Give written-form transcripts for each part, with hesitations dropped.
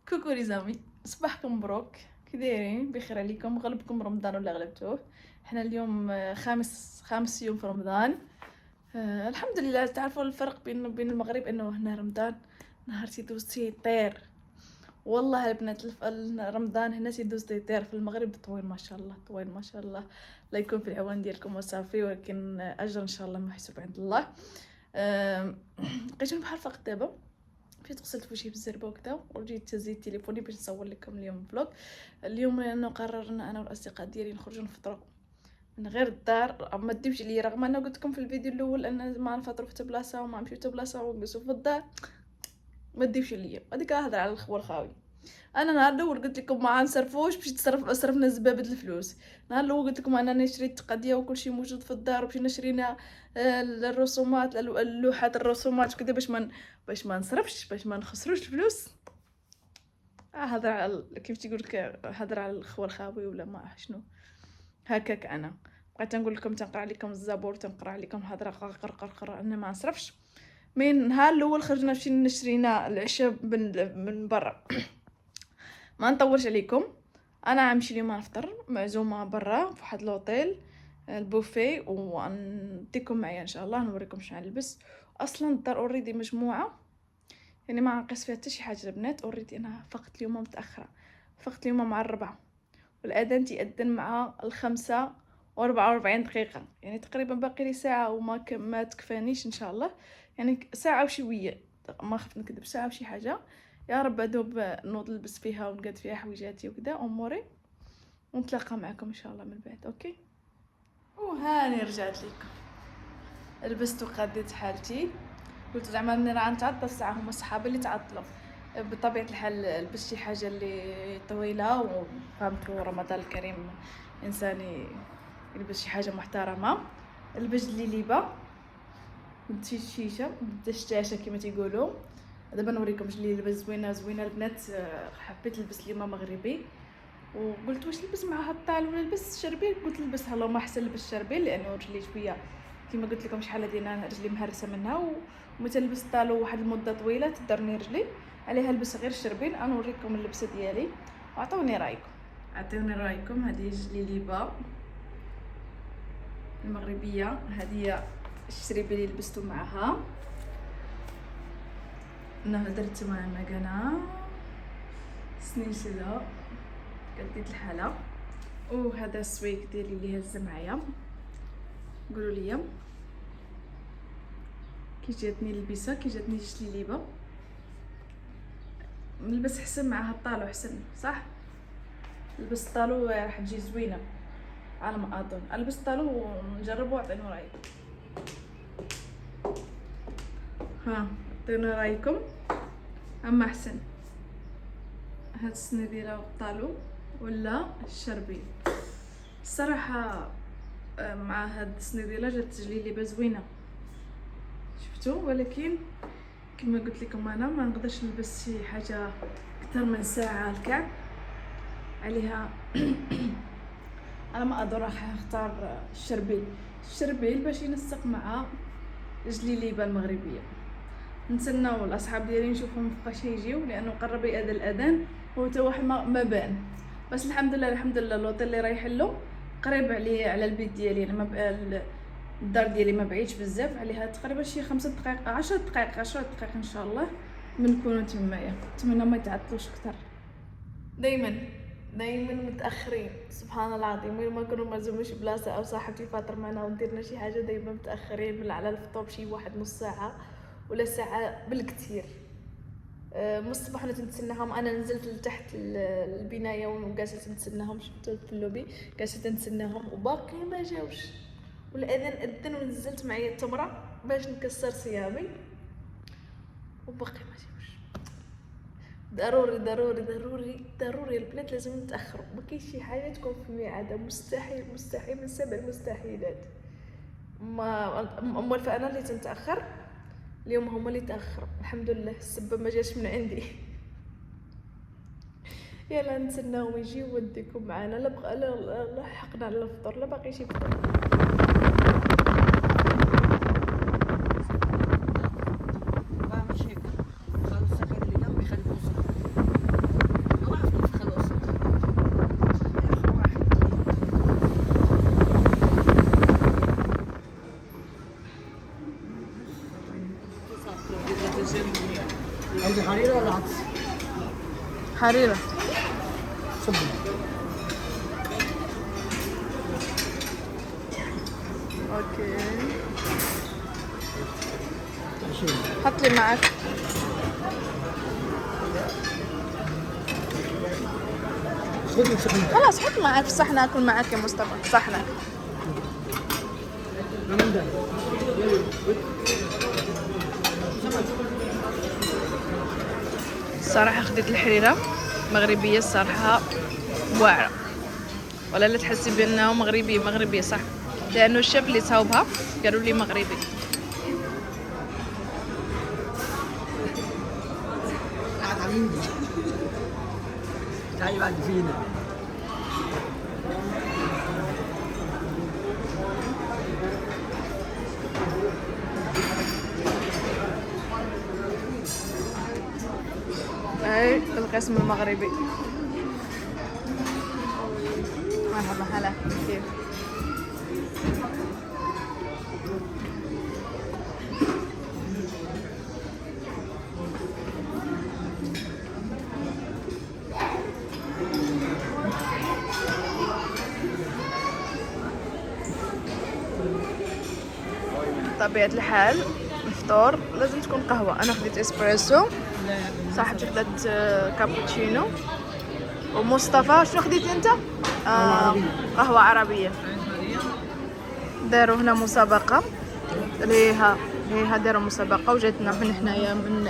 كوكو لي زامي، صباحكم مبروك. كي دايرين؟ بخير عليكم؟ غلبكم رمضان ولا غلبتوه؟ حنا اليوم خامس يوم في رمضان. الحمد لله. تعرفوا الفرق بين المغرب انه هنا رمضان نهار تيدوز تيطير. والله البنات رمضان هنا تيدوز تيطير، في المغرب طويل ما شاء الله، طويل ما شاء الله. الله يكون في العوان ديالكم وصافي، ولكن اجر ان شاء الله محسوب عند الله. لقيتوني بحال فقط دابا مشيت غسلت وجهي بالزربه وكذا، وجيت تزيد تليفوني باش نصور لكم اليوم فلوق. اليوم لانه قررنا انا والاصدقاء ديالي نخرجوا نفطروا من غير الدار. ما تديوش ليا رغم انه قلت لكم في الفيديو الاول ان ما نفطروا في بلاصه وما نمشيو حتى بلاصه ونجلسوا في الدار. ما تديوش ليا، هذيك هضره على الخوال خاوي. انا نهار الاول قلت لكم ما غنصرفوش، مشيت صرفنا زبابه الفلوس. نهار الاول قلت لكم انني شريت التقضيه وكل شيء موجود في الدار، ومشينا شرينا الرسومات، اللوحات الرسومات وكذا باش ما نصرفش، باش ما نخسروش الفلوس. هضر على كيف تيقول لك، هضر على الخوال خاوي ولا ما شنو هكاك. انا بغيت نقول لكم تنقرا عليكم الزبور، تنقرا عليكم هضره قرقر انا ما نصرفش. من نهار الاول خرجنا مشينا شرينا العشاء من برا. ما نطولش عليكم، انا غنمشي اليوم نفطر معزومه برا في واحد لوطيل البوفي، ونديكم معايا ان شاء الله نوريكم شنو نلبس. اصلا الدار اوريدي مجموعه، يعني ما نقص فيها حتى شي حاجه البنات. اوريدي انا فقت اليوم متاخره، فقت اليوم مع 4، والاذان تيأذن مع 5:44 دقيقه، يعني تقريبا باقي لي ساعه وما ما تكفانيش ان شاء الله. يعني ساعه وشويه، ما خفت نكذب، ساعه وشي حاجه. يا رب ادوب نوض نلبس فيها ونقاد فيها حويجاتي وكذا اموري، ونتلاقى معكم ان شاء الله من بعد. اوكي. وهاني رجعت لكم، لبست وقديت حالتي. قلت زعما ملي راه نتعطل الساعه هما صحابي اللي تعطلوا. بطبيعه الحال لبست شي حاجه اللي طويله، وفهمتوا رمضان الكريم انسان يلبس شي حاجه محترمه. لبست جليبه، بديت شيشه، بديت الشاشه كما تيقولوا. دابا نوريكم اللي لبس زوينه زوينه البنات. حبيت نلبس اليوم مغربي، وقلت واش نلبس معها الطال ولا نلبس الشربيل. قلت نلبس اللهم احسن نلبس الشربيل، لانه رجلي شويه كما قلت لكم شحال هادي انا رجلي مهرسه منها، ومتى نلبس الطالو واحد المده طويله تضرني رجلي، عليها نلبس غير الشربيل. انا نوريكم اللبسه ديالي وعطوني رايكم. عطوني رايكم. هذه جليبه المغربيه، هذه الشريبه اللي لبستو معها. انا درت مع مكانه سنيسله قديت الحاله. وهذا السويك ديالي اللي هز معايا، قولوا لي كي جاتني اللبسه، كي جاتني جليبه. نلبس حسن معها الطالو حسن صح. لبس الطالو راح تجي زوينه على ما اظن. البس الطالو ونجربوا واعطيني رايكم. اعطيني رايكم اما احسن هاد السنيديره والطالو ولا الشربين. الصراحه مع هاد السنيديره جات جليبه زوينه شفتوا، ولكن كما قلت لكم انا ما نقدرش نلبس شي حاجه اكثر من ساعه الكعب عليها. انا ما ادري راح اختار الشربيل باش ينسق مع الجليبه المغربيه. نتسناو الاصحاب ديالي نشوفهم فوقاش يجيو، لانه قرب يأذن الاذان وحتى واحد ما بان. بس الحمد لله اللوطيل اللي رايح له قريب على البيت ديالي. انا ما الدار ديالي ما بعيدش بزاف عليها، تقريبا شي 5 دقائق 10 دقائق 10 دقائق ان شاء الله بنكونوا تمايا. نتمنى ما يتعطلوش اكثر. دايما متاخرين، سبحان الله العظيم. وين ما كانوا معزومين شي بلاصه او صاحبتي فاطر معنا وديرنا شي حاجه دايما متاخرين من على الفطور بشي واحد نص ساعه ولا ساعه بالكثير. من الصباح انا تنتسناهم. انا نزلت لتحت البنايه وجالسه تنتسناهم، شفتوا في اللوبي جالسه تنتسناهم وباقي ما جاوش. والاذان اذن ونزلت معايا التمره باش نكسر صيامي وباقي ما جاوش. ضروري ضروري ضروري ضروري البنات لازم نتاخروا. ما كاينش شي حاجه تكون في ميعادها، مستحيل مستحيل من 7 المستحيلات. امال فانا اللي تنتاخر، اليوم هما اللي تاخروا. الحمد لله السبب ما جاش من عندي. يلا نتسناهم يجيو وديكم معنا. لا حقنا على الفطور، لا باقي شي فطور. ولا عطس؟ حريرة. صبي. اوكي حط لي معك. خلاص حط معك في صحن اكل معك يا مصطفى، صحنك. الصراحة خديت الحريرة مغربية الصراحة واعرة، ولا لا تحسي بأنه مغربية صح، لأنه الشيف اللي صاوبها قالوا لي مغربي. قاعد عاملين دي تعالي بعد فينا. اي القسم المغربي. مرحبا هلا كيف؟ طبيعة الحال الفطور لازم تكون قهوة. أنا خديت إسبريسو، صاحبتي خدت كابتشينو، ومصطفى شنو خديت أنت؟ قهوة عربية. داروا هنا مسابقة ليها داروا مسابقة وجاتنا من حنايا من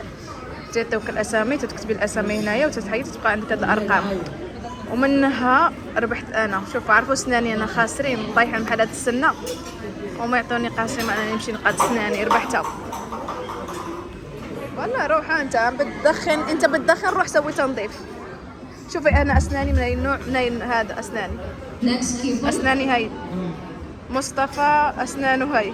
تعطيوك الأسامي، تكتبي الأسامي هنايا وتتحيي تبقى عندك هاد الأرقام، ومنها ربحت أنا. شوفوا عرفوا سناني أنا خاسرين طايحين محلات السنة وما يعطوني قاسم، انا نمشي نقاد سناني ربحتها. والله روح انت بتدخن روح سوي تنظيف. شوفي انا اسناني من اي نوع، من أي هذا اسناني هاي. مصطفى اسنانه هاي.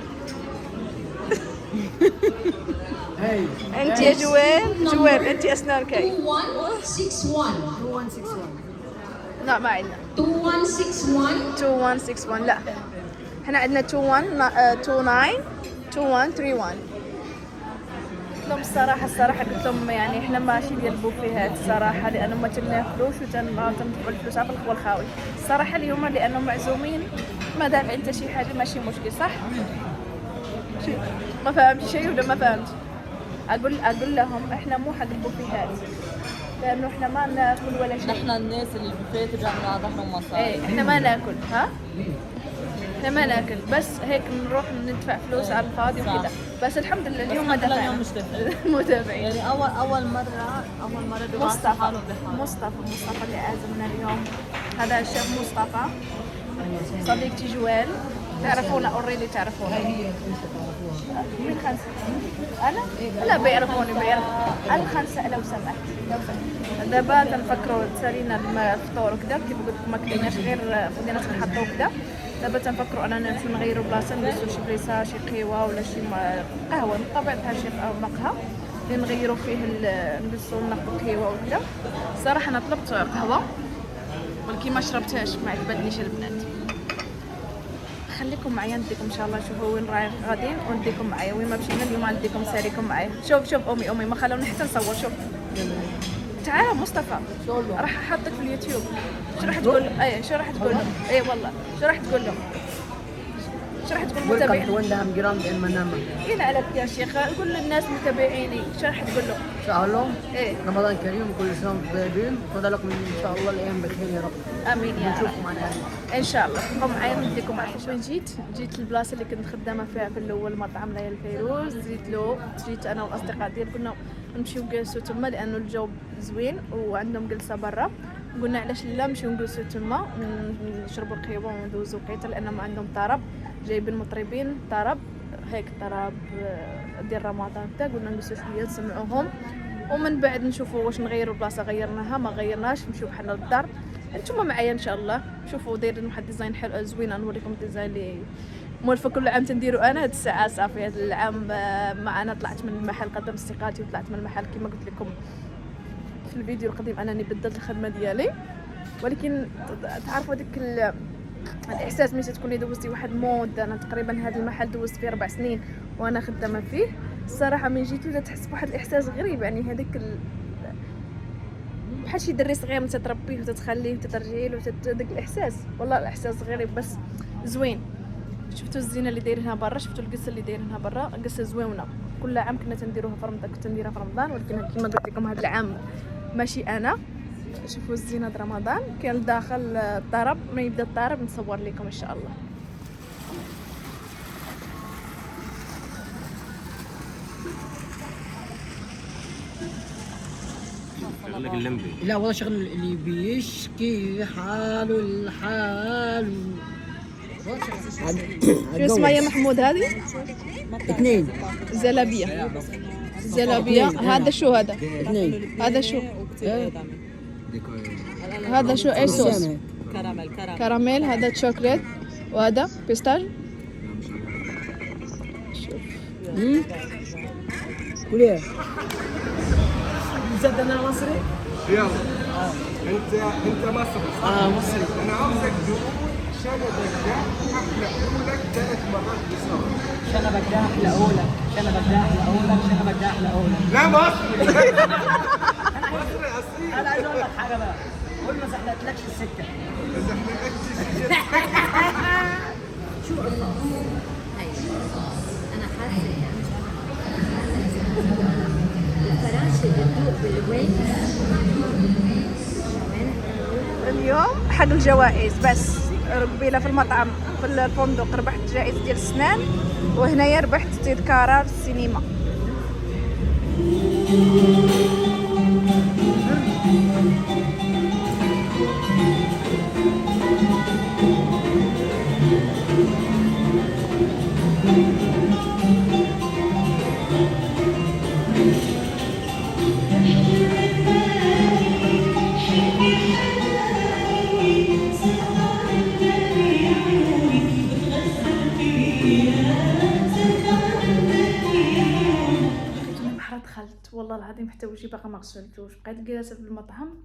انت يا جوين انت اسنانك هاي. 2161 لا ما عندنا 2161 لا احنا عندنا 29 2131. قلت لهم الصراحة قلت لهم يعني احنا ماشي ديال البوفيهات الصراحة، لأنه ما تناكلوش وتندفعوا الفلوس على الخو الخاوي الصراحة اليوم، لأنهم معزومين ما دافع انت شي حاجة ماشي مشكل صح؟ ما فهمت شيء ولا ما فهمت؟ أقول لهم احنا مو حق البوفيهات، لأنه احنا ما ناكل ولا شيء. نحن الناس اللي بالبيت رجعنا ظهرهم مصاري. ايه احنا ما ناكل احنا ما ناكل، بس هيك نروح ندفع فلوس على الفاضي وكذا. بس الحمد لله اليوم ما دفعنا. اليوم مش دافعين. متابعين. يعني اول مره مصطفى اللي عازمنا اليوم، هذا الشيف مصطفى صديقتي جوال، تعرفونا اوريدي تعرفونا. مين خمسة؟ أنا؟ لا بيعرفوني الخمسة لو سمحت. دابا تنفكروا تسالينا الفطور وكذا، كيف قلت لكم ما كايناش غير خدينا تنحطوا وكذا. دابا تنفكروا اننا نمشيو نغيروا بلاصه، نديروا شي بريسه شي قهوه ولا شي قهوه بطبيعتها شي مقهى اللي نغيروا فيه نلبسوا ناخذوا قهوه وكذا. الصراحه انا طلبت قهوه ولكن ما شربتهاش، ما عجبتنيش البنات. خليكم معايا نديكم ان شاء الله نشوفوا وين رايح غاديين ونديكم معايا، وين ما مشينا اليوم نديكم ساريكم معايا. شوف امي ما خلوني حتى نصور. شوف تعال مصطفى راح احطك في اليوتيوب. شو راح تقول؟ شو راح تقول لهم؟ والله شو راح تقول لهم؟ شو راح تقول متابعين؟ وندهم جرام بين منامة. إيه عليك يا شيخ، قول للناس متابعيني شو راح تقول لهم؟ إن شاء الله رمضان كريم وكل سنة وانتم طيبين، وخذ لكم إن شاء الله الأيام بخير يا رب. امين يا رب. نشوفكم على خير ان شاء الله. بقوا معايا نديكم معايا. وين جيت البلاصه اللي كنت خدامه فيها في الاول، مطعم ليال الفيروز. جيت انا والاصدقاء ديالي، كنا نمشيو نجلسوا تما لانه الجو زوين وعندهم جلسه برا. قلنا علاش لا نمشيو نجلسوا تما نشربوا القهوه وندوزوا وقيته، لانهم عندهم طرب، جايبين مطربين طرب هيك طرب ديال رمضان حتى. قلنا نجلسوا شويه نسمعوهم ومن بعد نشوفوا واش نغيروا البلاصه. غيرناها ما غيرناش نمشيو بحالنا للدار. انتم معايا ان شاء الله. شوفوا دايرين واحد ديزاين حلو زوين، نوريكم الديزاين اللي مولفه كل عام تنديروا. انا هاد الساعه صافي هاد العام معنا طلعت من المحل، قدمت استقالتي وطلعت من المحل كما قلت لكم في الفيديو القديم انني بدلت الخدمه ديالي. ولكن تعرفوا ديك الاحساس ملي تكوني دوزتي واحد مود. انا تقريبا هذا المحل دوزت فيه 4 سنين وانا خدامه فيه. الصراحه من جيت ولا تحس بواحد الاحساس غريب، يعني هذيك بحال شي دري صغير انت تربيه وتتخليه وتترجعي له داك الاحساس. والله الاحساس غريب بس زوين. شفتوا الزينه اللي دايرينها برا، شفتوا القصه اللي دايرينها برا، قصه زوينه. كل عام كنا تنديروها في رمضان، كنت نديرها في رمضان، ولكن كما قلت لكم هذا العام ماشي انا. شوفوا الزينه د رمضان كاين داخل الطرب. ما يبدا الطرب نصور لكم ان شاء الله. شغلك اللمبي. لا والله شغل اللي بيشكي حاله الحال. شو اسمها يا محمود هذه؟ 2 زلابيه. زلابيه. هذا شو هذا؟ 2 هذا شو؟ هذا شو اي صوص؟ كراميل كراميل. هذا شوكليت وهذا بيستاج. قولي زاد انا مصري. يلا انت مصري صح؟ مصري. انا عاوزك تقول شنبك ده احلى اقولك 3 مرات بصوت. شنبك ده احلى اقولك، شنبك ده احلى اقولك، شنبك ده احلى اقولك. لا مصري. مصري اصيل. انا عايز اقول لك حاجه بقى، قول ما زحلقتلكش السكه. ما زحلقتش شو الله؟ ايوه انا حاسه يعني الفراشه بتدوق بالوين. اليوم حق الجوائز بس. قبيله في المطعم في الفندق ربحت جائزة ديال السنان، وهنايا ربحت تذكارة في السينما. دخلت والله العظيم حتى وجهي باقا ما غسلتوش. بقيت جالسه في المطعم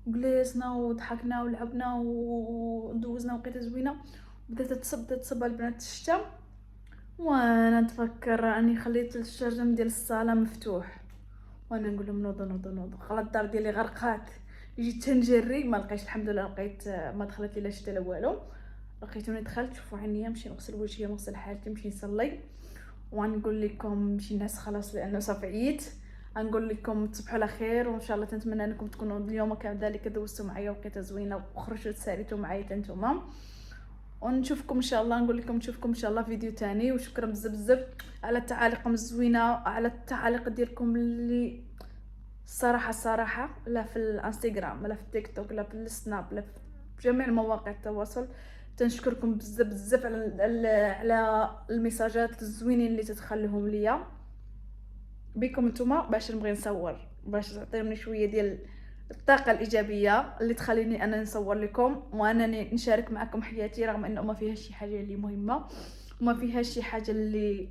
وجلسنا وضحكنا ولعبنا ودوزنا وقيته زوينه. بدات تصب البنات الشتا، وانا نتفكر راني خليت الشرجم ديال الصاله مفتوح، وانا نقول لهم نوضوا خلاص الدار ديالي غرقات. جيت تنجري ما لقيتش، الحمد لله لقيت ما دخلت لي لا شتا لا والو. لقيتوني دخلت، شوفوا عينيا، نمشي نغسل وجهي ونغسل حالتي، نمشي نصلي، ونقول لكم مشي نعس خلاص لانه صافي عييت. نقول لكم تصبحوا على خير، وان شاء الله تنتمنى انكم تكونوا اليوم كذلك دوزتوا معايا وقيته زوينه وخرجتوا تساليتوا معايا نتوما. ونشوفكم ان شاء الله، نقول لكم نشوفكم ان شاء الله فيديو تاني. وشكرا بزاف على التعاليق الزوينه، على التعاليق ديالكم اللي الصراحه لا في الانستغرام لا في التيك توك لا في السناب لا في جميع مواقع التواصل. تنشكركم بزاف على الميساجات الزوينين اللي تتخلوهم ليا. بكم نتوما باش نبغي نصور، باش تعطيوني شويه ديال الطاقه الايجابيه اللي تخليني انا نصور لكم وانني نشارك معكم حياتي، رغم انه ما فيها شي حاجه اللي مهمه وما فيها شي حاجه اللي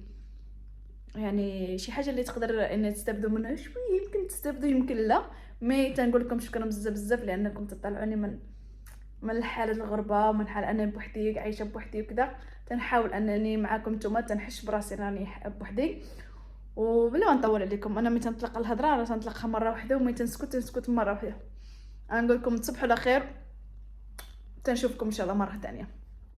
يعني شي حاجه اللي تقدر ان تستافدوا منها شويه. يمكن تستافدوا يمكن لا. مي تنقول لكم شكرا بزاف لانكم تطلعوني من الحاله الغربه، ومن حال انا بوحدي عايشه بوحدي وكذا. تنحاول انني معكم نتوما تنحش براسي راني بوحدي. وبلا ما نطول عليكم، انا ملي تنطلق الهضره راه تنطلقها مره واحده، وملي تنسكت مره واحده. نقول لكم تصبحوا على خير، تنشوفكم ان شاء الله مره ثانيه.